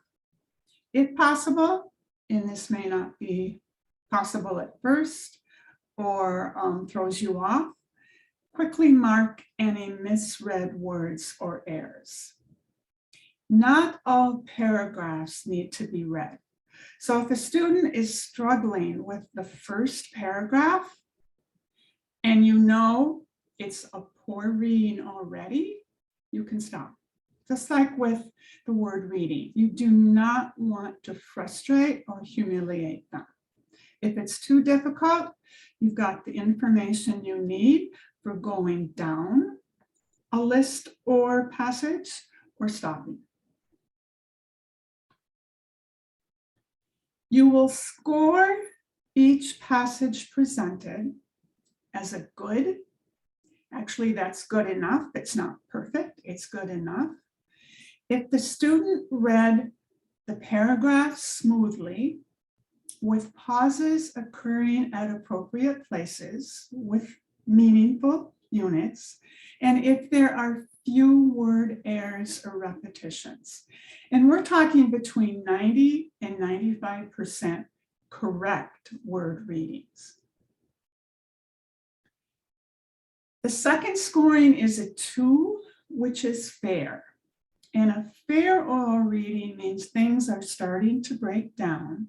If possible, and this may not be possible at first, or throws you off, quickly mark any misread words or errors. Not all paragraphs need to be read. So if a student is struggling with the first paragraph and you know it's a poor reading already, you can stop. Just like with the word reading, you do not want to frustrate or humiliate them. If it's too difficult, you've got the information you need for going down a list or passage or stopping. You will score each passage presented as a good. Actually, that's good enough. It's not perfect. It's good enough. If the student read the paragraph smoothly, with pauses occurring at appropriate places, with meaningful units, and if there are few word errors or repetitions. And we're talking between 90 and 95% correct word readings. The second scoring is a 2, which is fair. And a fair oral reading means things are starting to break down.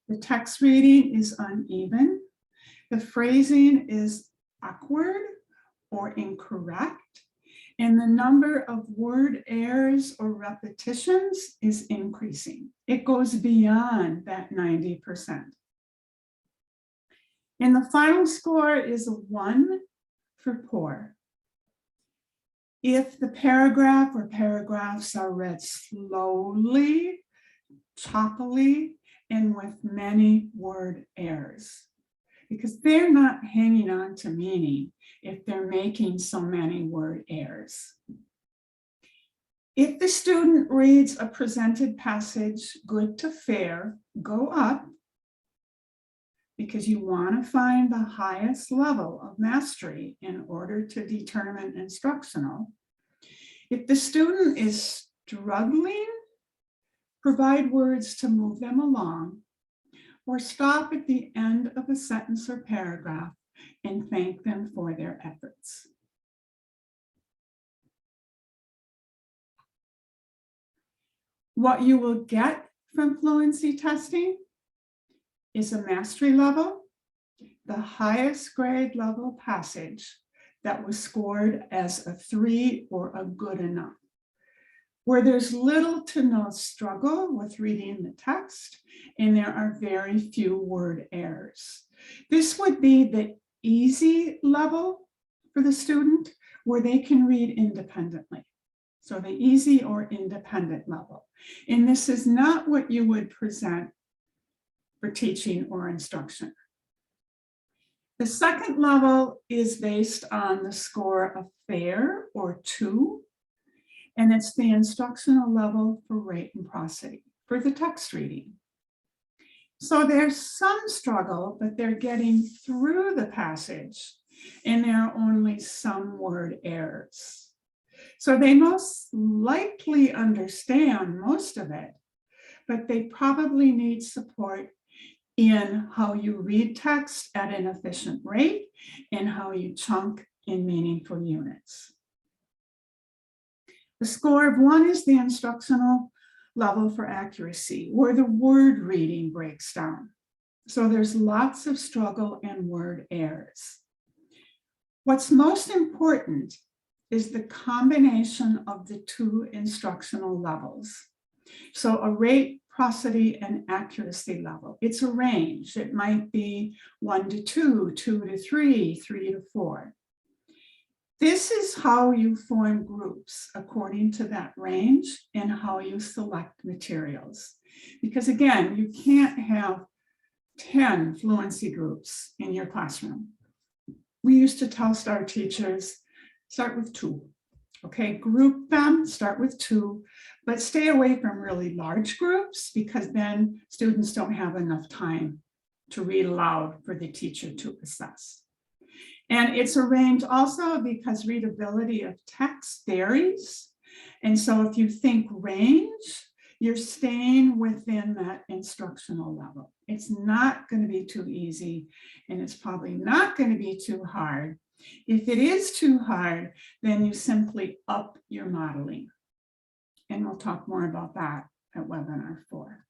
The text reading is uneven. The phrasing is awkward or incorrect. And the number of word errors or repetitions is increasing. It goes beyond that 90%. And the final score is a 1 for poor. If the paragraph or paragraphs are read slowly, choppily, and with many word errors, because they're not hanging on to meaning if they're making so many word errors. If the student reads a presented passage good to fair, go up, because you want to find the highest level of mastery in order to determine instructional. If the student is struggling, provide words to move them along, or stop at the end of a sentence or paragraph and thank them for their efforts. What you will get from fluency testing is a mastery level, the highest grade level passage that was scored as a 3 or a good enough, where there's little to no struggle with reading the text and there are very few word errors. This would be the easy level for the student where they can read independently. So the easy or independent level. And this is not what you would present for teaching or instruction. The second level is based on the score of fair or 2, and it's the instructional level for rate and prosody for the text reading. So there's some struggle, but they're getting through the passage and there are only some word errors. So they most likely understand most of it, but they probably need support in how you read text at an efficient rate and how you chunk in meaningful units. The score of 1 is the instructional level for accuracy, where the word reading breaks down. So there's lots of struggle and word errors. What's most important is the combination of the 2 instructional levels. So a rate, prosody, and accuracy level. It's a range. It might be 1 to 2, 2 to 3, 3 to 4. This is how you form groups according to that range and how you select materials. Because again, you can't have 10 fluency groups in your classroom. We used to tell STAR teachers, start with 2. Okay, group them, start with 2, but stay away from really large groups because then students don't have enough time to read aloud for the teacher to assess. And it's a range also because readability of text varies. And so if you think range, you're staying within that instructional level. It's not going to be too easy, and it's probably not going to be too hard. If it is too hard, then you simply up your modeling. And we'll talk more about that at webinar 4.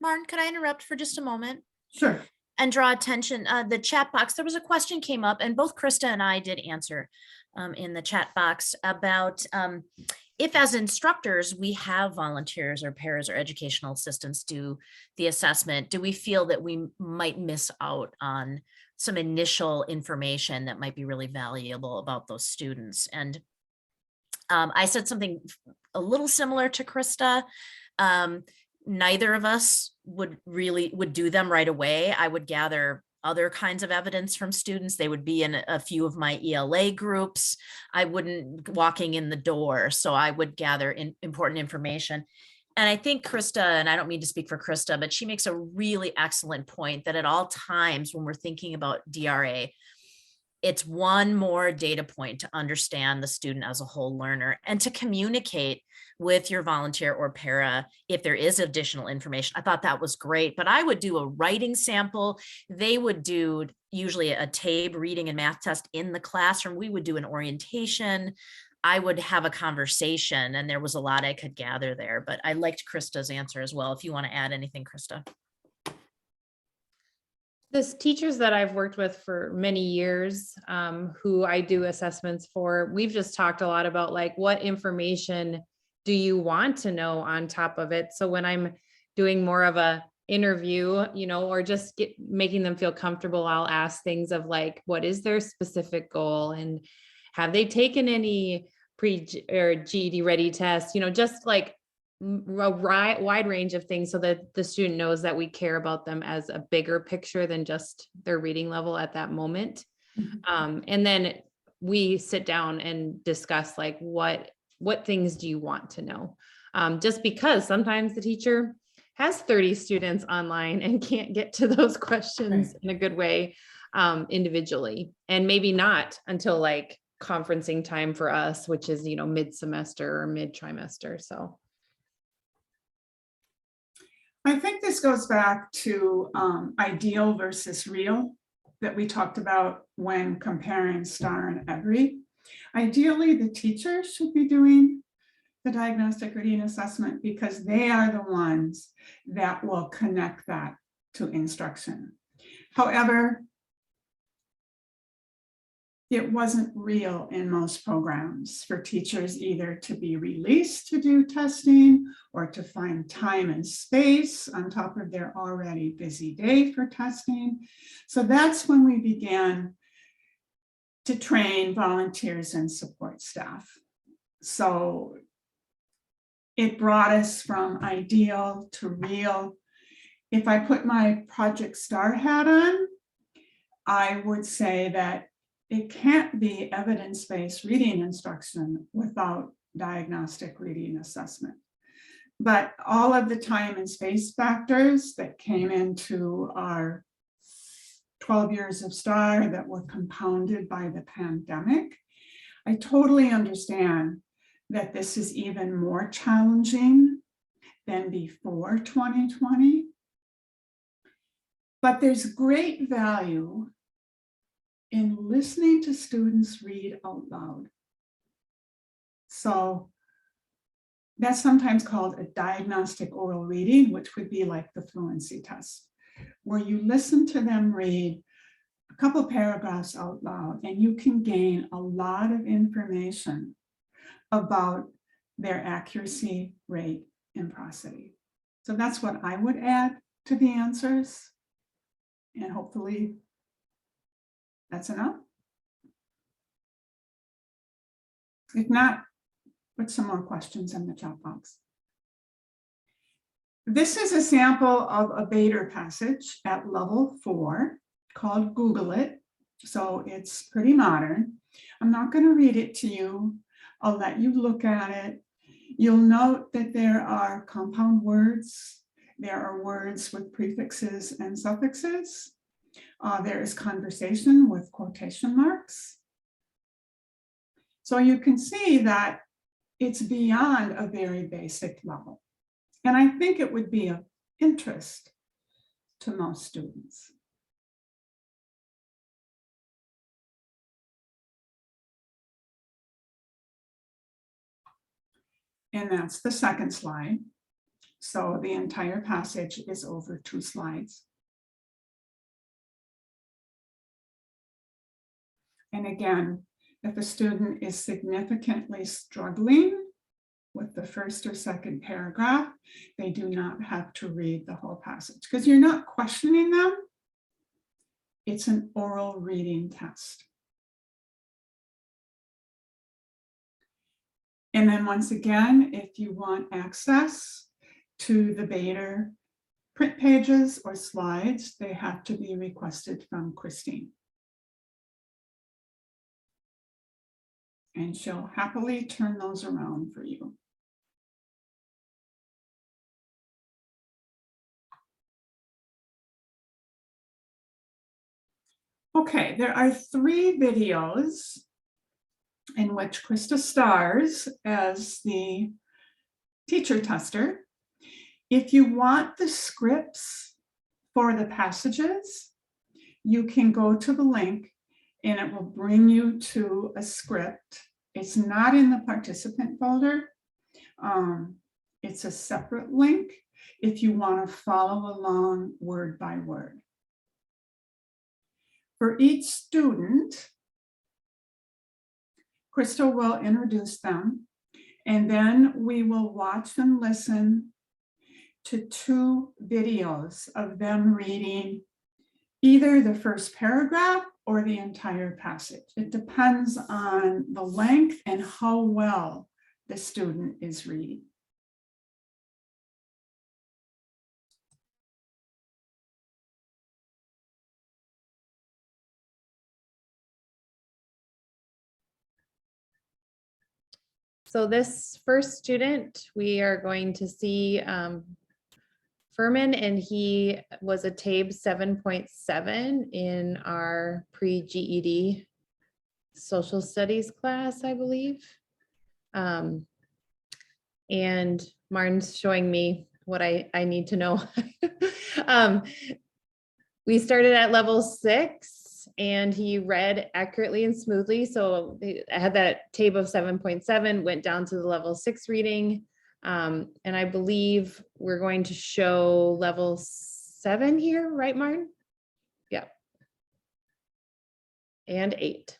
Marn, could I interrupt for just a moment? Sure. And draw attention, the chat box, there was a question came up and both Krista and I did answer in the chat box about if as instructors, we have volunteers or paras or educational assistants do the assessment, do we feel that we might miss out on some initial information that might be really valuable about those students? And I said something a little similar to Krista. Neither of us would do them right away. I would gather other kinds of evidence from students. They would be in a few of my ELA groups. I wouldn't walking in the door. So I would gather important information. And I think Krista, and I don't mean to speak for Krista, but she makes a really excellent point that at all times when we're thinking about DRA, it's one more data point to understand the student as a whole learner and to communicate with your volunteer or para if there is additional information. I thought that was great, but I would do a writing sample. They would do usually a TABE reading and math test in the classroom. We would do an orientation. I would have a conversation, and there was a lot I could gather there, but I liked Krista's answer as well. If you want to add anything, Krista. This teachers that I've worked with for many years, who I do assessments for, we've just talked a lot about like, what information do you want to know on top of it? So when I'm doing more of a interview, you know, or just making them feel comfortable, I'll ask things of like, what is their specific goal? And have they taken any pre or GED ready tests? You know, just like a wide range of things so that the student knows that we care about them as a bigger picture than just their reading level at that moment. And then we sit down and discuss like, what things do you want to know? Just because sometimes the teacher has 30 students online and can't get to those questions in a good way individually, and maybe not until like conferencing time for us, which is, you know, mid-semester or mid-trimester. So I think this goes back to ideal versus real that we talked about when comparing STAR and EBRI. Ideally, the teacher should be doing the diagnostic reading assessment because they are the ones that will connect that to instruction. However, it wasn't real in most programs for teachers either to be released to do testing or to find time and space on top of their already busy day for testing. So that's when we began to train volunteers and support staff. So it brought us from ideal to real. If I put my Project STAR hat on, I would say that it can't be evidence-based reading instruction without diagnostic reading assessment. But all of the time and space factors that came into our 12 years of STAR that were compounded by the pandemic, I totally understand that this is even more challenging than before 2020. But there's great value in listening to students read out loud. So that's sometimes called a diagnostic oral reading, which would be like the fluency test, where you listen to them read a couple paragraphs out loud and you can gain a lot of information about their accuracy, rate, and prosody. So that's what I would add to the answers. And hopefully that's enough. If not, put some more questions in the chat box. This is a sample of a Bader passage at level 4 called Google It. So it's pretty modern. I'm not going to read it to you. I'll let you look at it. You'll note that there are compound words. There are words with prefixes and suffixes. There is conversation with quotation marks. So you can see that it's beyond a very basic level. And I think it would be a interest to most students. And that's the second slide. So the entire passage is over 2 slides. And again, if a student is significantly struggling with the first or second paragraph, they do not have to read the whole passage because you're not questioning them. It's an oral reading test. And then once again, if you want access to the Bader print pages or slides, they have to be requested from Christine. And she'll happily turn those around for you. Okay, there are 3 videos in which Krista stars as the teacher tester. If you want the scripts for the passages, you can go to the link and it will bring you to a script. It's not in the participant folder. It's a separate link if you want to follow along word by word. For each student, Krista will introduce them, and then we will watch them listen to 2 videos of them reading either the first paragraph or the entire passage. It depends on the length and how well the student is reading. So this first student, we are going to see Furman, and he was a TABE 7.7 in our pre-GED social studies class, I believe. And Marn's showing me what I need to know. We started at level 6 and he read accurately and smoothly. So I had that TABE of 7.7, went down to the level 6 reading. And I believe we're going to show level 7 here, right, Marn? Yeah. And 8.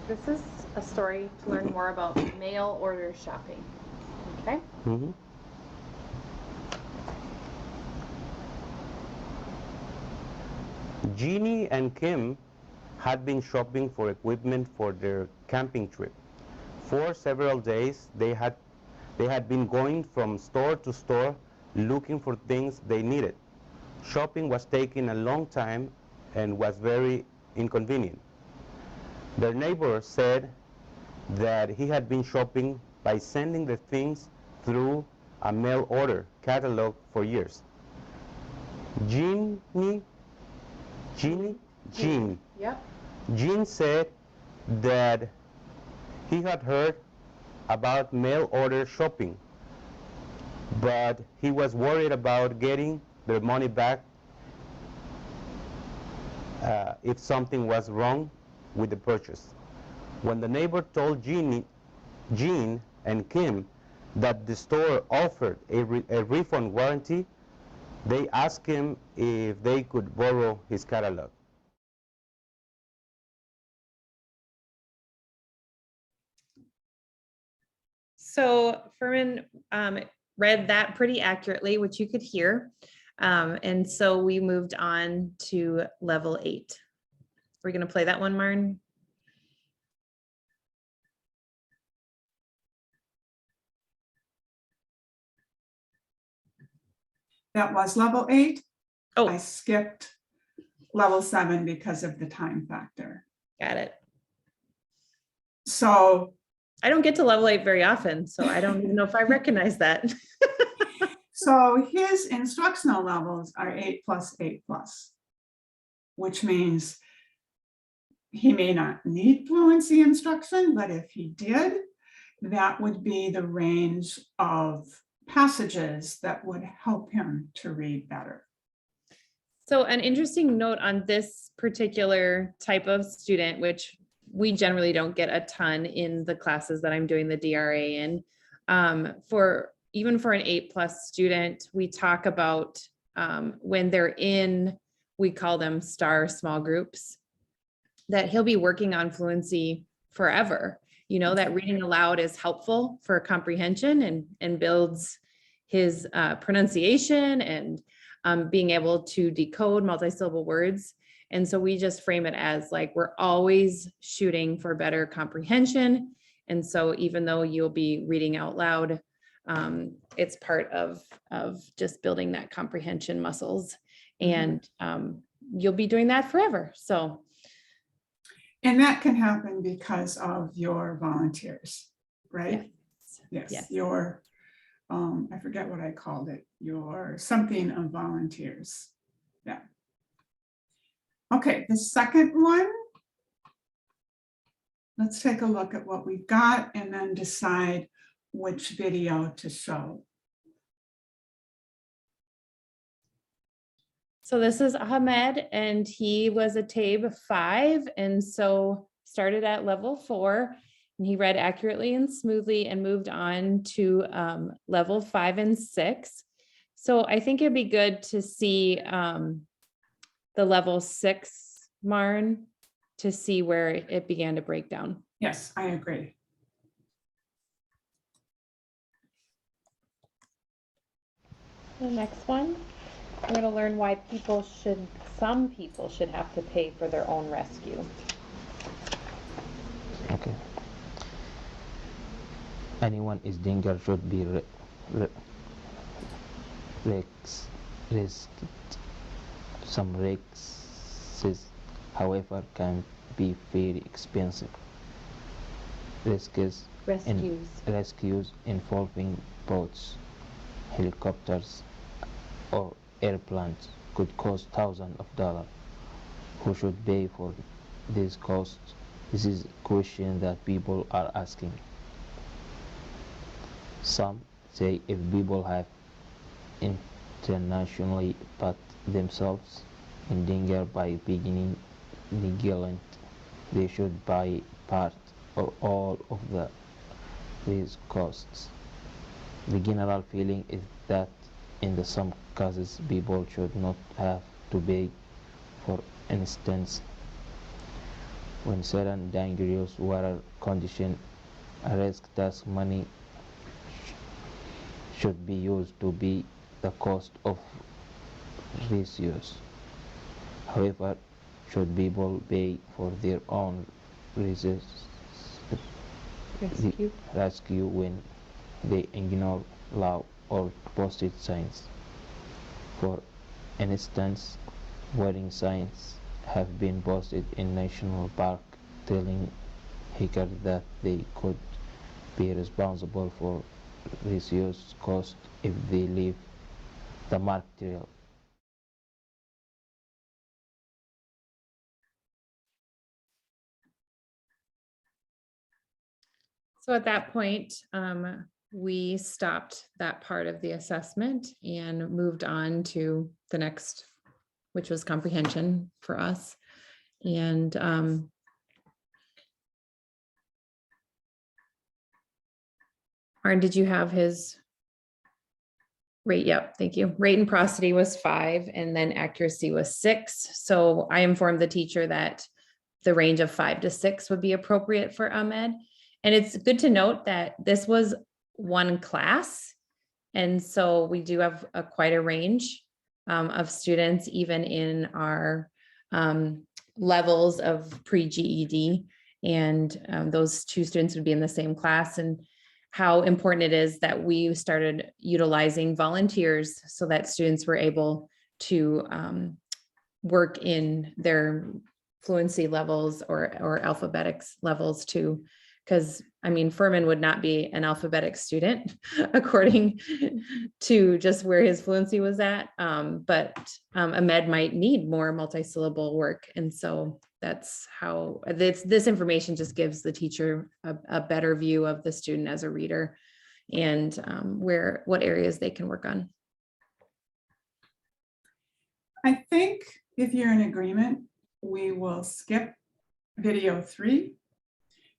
This is a story to learn more about mail order shopping. Okay. Mm-hmm. Jeannie and Kim had been shopping for equipment for their camping trip. For several days, they had been going from store to store looking for things they needed. Shopping was taking a long time and was very inconvenient. Their neighbor said that he had been shopping by sending the things through a mail order catalog for years. Jean Yep. Jean said that he had heard about mail order shopping, but he was worried about getting their money back if something was wrong with the purchase. When the neighbor told Jean and Kim that the store offered a refund warranty, they asked him if they could borrow his catalog. So Furman read that pretty accurately, which you could hear. And so we moved on to level 8. We're going to play that one, Marn. That was level 8. Oh, I skipped level 7 because of the time factor. Got it. So, I don't get to level 8 very often, so I don't even know if I recognize that. so his instructional levels are 8+, 8+, which means he may not need fluency instruction, but if he did, that would be the range of passages that would help him to read better. So an interesting note on this particular type of student, which we generally don't get a ton in the classes that I'm doing the DRA in, even for an 8+ student, we talk about when they're in, we call them STAR small groups, that he'll be working on fluency forever. You know, that reading aloud is helpful for comprehension and builds his pronunciation and being able to decode multisyllable words. And so we just frame it as like, we're always shooting for better comprehension. And so even though you'll be reading out loud, it's part of just building that comprehension muscles. And you'll be doing that forever. So. And that can happen because of your volunteers, right? Yes. Your, I forget what I called it, your something of volunteers. Yeah. Okay, the second one, let's take a look at what we've got and then decide which video to show. So this is Ahmed, and he was a TABE 5, and so started at level 4, and he read accurately and smoothly and moved on to level 5 and 6. So I think it'd be good to see the level 6 Marn to see where it began to break down. Yes, I agree. The next one, we're going to learn why some people should have to pay for their own rescue. Okay. Anyone is danger should be risked. Some risks, however, can be very expensive. Rescues involving boats, helicopters, or airplanes could cost thousands of dollars. Who should pay for these costs? This is a question that people are asking. Some say if people have internationally put themselves in danger by being negligent, they should buy part or all of these costs. The general feeling is that in some cases people should not have to pay. For instance, when certain dangerous water conditions arise, tax money should be used to pay the cost of rescues. However, should people pay for their own rescue when they ignore law or posted signs? For instance, warning signs have been posted in national park telling hikers that they could be responsible for rescue costs if they leave the marked trail. So at that point, we stopped that part of the assessment and moved on to the next, which was comprehension for us. And Marn, did you have his rate? Yep, thank you. Rate and prosody was 5, and then accuracy was 6. So I informed the teacher that the range of 5 to 6 would be appropriate for Ahmed. And it's good to note that this was one class. And so we do have quite a range of students, even in our levels of pre-GED. And those 2 students would be in the same class. And how important it is that we started utilizing volunteers so that students were able to work in their fluency levels or alphabetics levels too. Because I mean, Furman would not be an alphabetic student according to just where his fluency was at. But Ahmed might need more multisyllable work. And so that's how this information just gives the teacher a better view of the student as a reader and what areas they can work on. I think if you're in agreement, we will skip video 3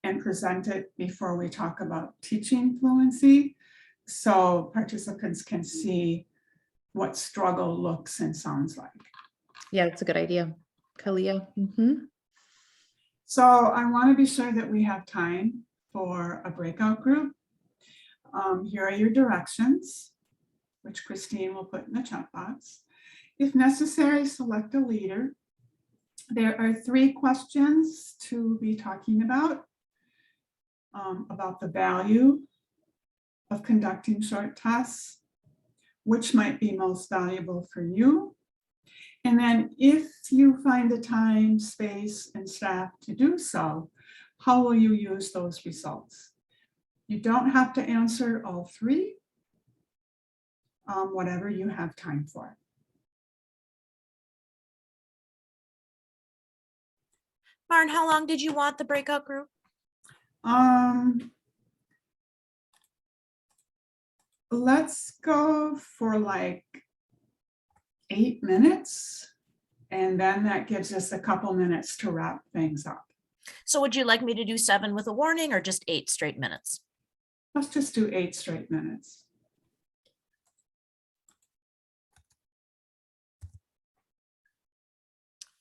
and present it before we talk about teaching fluency, so participants can see what struggle looks and sounds like. Yeah, that's a good idea. Kalia. Mm-hmm. So I want to be sure that we have time for a breakout group. Here are your directions, which Christine will put in the chat box. If necessary, select a leader. There are 3 questions to be talking about the value of conducting short tests, which might be most valuable for you. And then if you find the time, space, and staff to do so, how will you use those results? You don't have to answer all 3, whatever you have time for. Marn, how long did you want the breakout group? Let's go for like 8 minutes, and then that gives us a couple minutes to wrap things up. So would you like me to do 7 with a warning or just 8 straight minutes? Let's just do 8 straight minutes.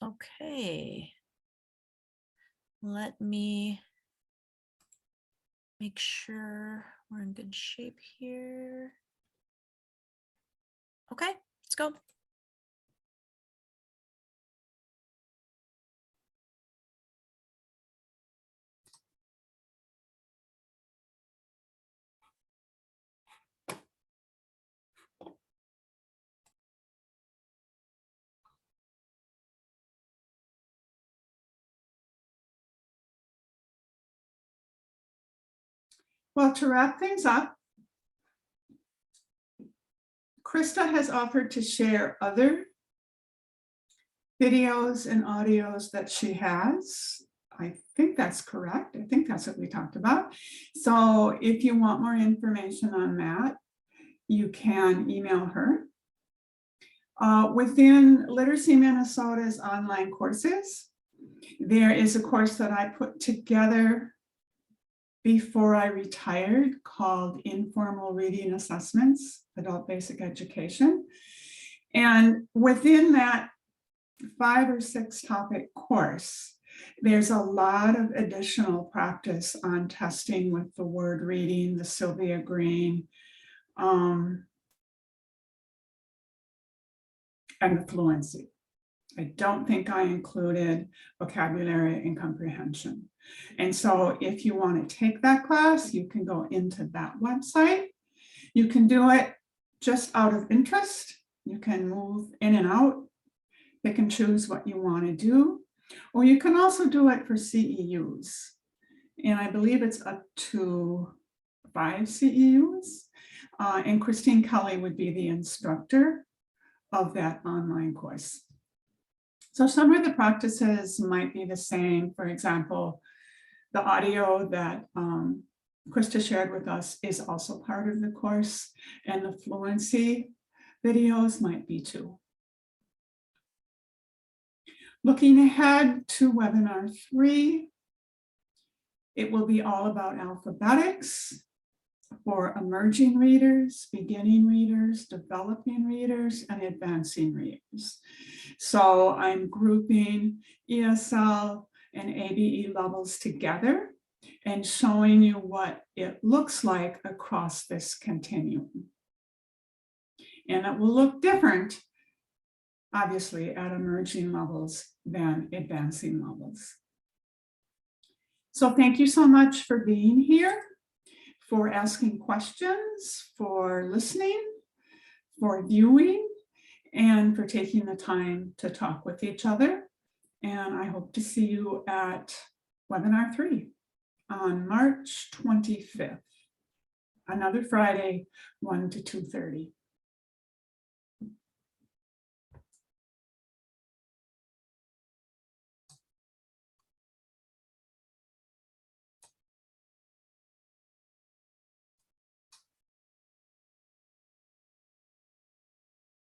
Okay. Let me make sure we're in good shape here. Okay, let's go. Well, to wrap things up, Krista has offered to share other videos and audios that she has. I think that's correct. I think that's what we talked about. So if you want more information on that, you can email her. Within Literacy Minnesota's online courses, there is a course that I put together before I retired called Informal Reading Assessments, Adult Basic Education. And within that 5 or 6 topic course, there's a lot of additional practice on testing with the word reading, the Sylvia Green, and the fluency. I don't think I included vocabulary and comprehension. And so if you want to take that class, you can go into that website. You can do it just out of interest. You can move in and out. Pick and choose what you want to do. Or you can also do it for CEUs. And I believe it's up to 5 CEUs. And Christine Kelly would be the instructor of that online course. So some of the practices might be the same. For example, the audio that Krista shared with us is also part of the course, and the fluency videos might be too. Looking ahead to webinar 3, it will be all about alphabetics for emerging readers, beginning readers, developing readers, and advancing readers. So I'm grouping ESL and ABE levels together and showing you what it looks like across this continuum. And it will look different, obviously, at emerging levels than advancing levels. So thank you so much for being here, for asking questions, for listening, for viewing, and for taking the time to talk with each other. And I hope to see you at webinar 3 on March 25th, another Friday, 1 to 2:30.